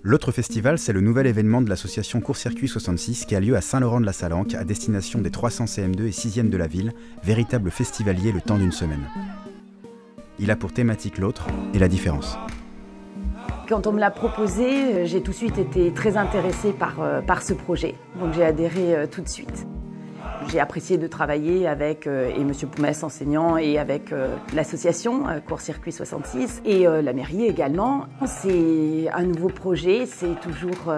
L'autre festival, c'est le nouvel événement de l'association Court-Circuit 66 qui a lieu à Saint-Laurent-de-la-Salanque à destination des 300 CM2 et 6e de la ville, véritable festivalier le temps d'une semaine. Il a pour thématique l'autre et la différence. Quand on me l'a proposé, j'ai tout de suite été très intéressée par ce projet. Donc j'ai adhéré tout de suite. J'ai apprécié de travailler avec et M. Poumès, enseignant, et avec l'association Court-Circuit 66 et la mairie également. C'est un nouveau projet, c'est toujours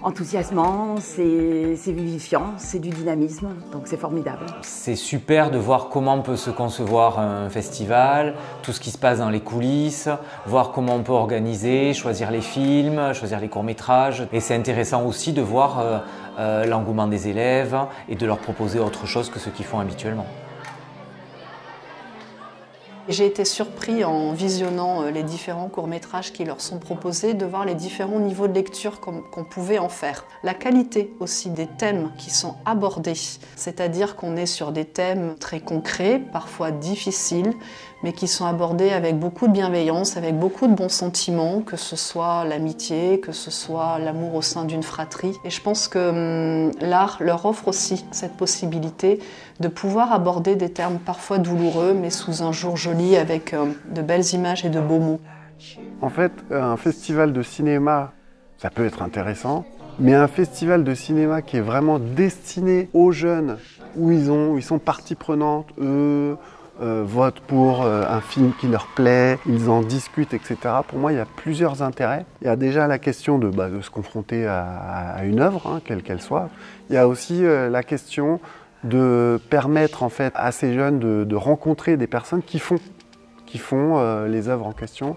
enthousiasmant, c'est vivifiant, c'est du dynamisme, donc c'est formidable. C'est super de voir comment peut se concevoir un festival, tout ce qui se passe dans les coulisses, voir comment on peut organiser, choisir les films, choisir les courts-métrages. Et c'est intéressant aussi de voir l'engouement des élèves et de leur proposer autre chose que ce qu'ils font habituellement. J'ai été surpris en visionnant les différents courts-métrages qui leur sont proposés de voir les différents niveaux de lecture qu'on pouvait en faire. La qualité aussi des thèmes qui sont abordés, c'est-à-dire qu'on est sur des thèmes très concrets, parfois difficiles, mais qui sont abordés avec beaucoup de bienveillance, avec beaucoup de bons sentiments, que ce soit l'amitié, que ce soit l'amour au sein d'une fratrie. Et je pense que l'art leur offre aussi cette possibilité de pouvoir aborder des termes parfois douloureux, mais sous un jour joli, avec de belles images et de beaux mots. En fait, un festival de cinéma, ça peut être intéressant, mais un festival de cinéma qui est vraiment destiné aux jeunes, où ils sont partie prenante, votent pour un film qui leur plaît, ils en discutent, etc. Pour moi, il y a plusieurs intérêts. Il y a déjà la question de se confronter à une œuvre, quelle qu'elle soit. Il y a aussi la question de permettre en fait à ces jeunes de rencontrer des personnes qui font les œuvres en question.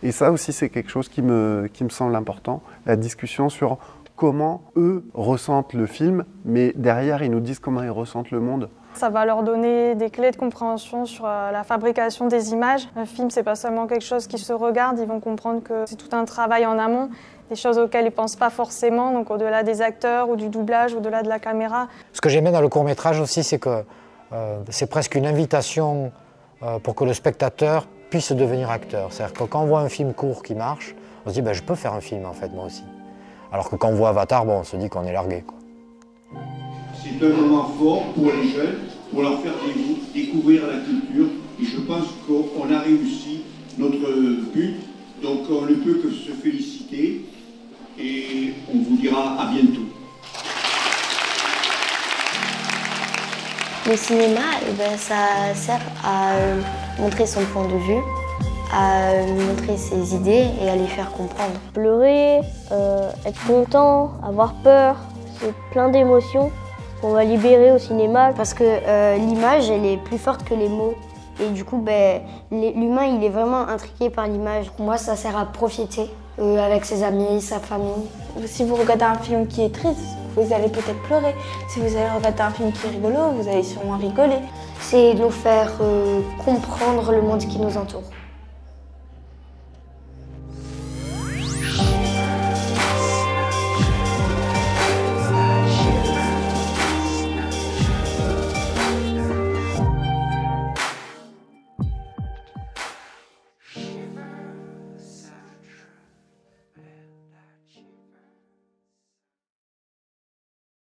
Et ça aussi, c'est quelque chose qui me semble important, la discussion sur comment eux ressentent le film, mais derrière, ils nous disent comment ils ressentent le monde. Ça va leur donner des clés de compréhension sur la fabrication des images. Un film, c'est pas seulement quelque chose qui se regarde, ils vont comprendre que c'est tout un travail en amont, des choses auxquelles ils pensent pas forcément, donc au-delà des acteurs ou du doublage, au-delà de la caméra. Ce que j'aimais dans le court-métrage aussi, c'est que c'est presque une invitation pour que le spectateur puisse devenir acteur. C'est-à-dire que quand on voit un film court qui marche, on se dit je peux faire un film en fait, moi aussi. Alors que quand on voit Avatar, on se dit qu'on est largué, quoi. C'est un moment fort pour les jeunes, pour leur faire découvrir la culture. Et je pense qu'on a réussi notre but. Donc on ne peut que se féliciter. Et on vous dira à bientôt. Le cinéma, ça sert à montrer son point de vue, à montrer ses idées et à les faire comprendre. Pleurer, être content, avoir peur, c'est plein d'émotions qu'on va libérer au cinéma. Parce que l'image, elle est plus forte que les mots. Et du coup, l'humain, il est vraiment intrigué par l'image. Pour moi, ça sert à profiter avec ses amis, sa famille. Si vous regardez un film qui est triste, vous allez peut-être pleurer. Si vous allez regarder un film qui est rigolo, vous allez sûrement rigoler. C'est nous faire comprendre le monde qui nous entoure.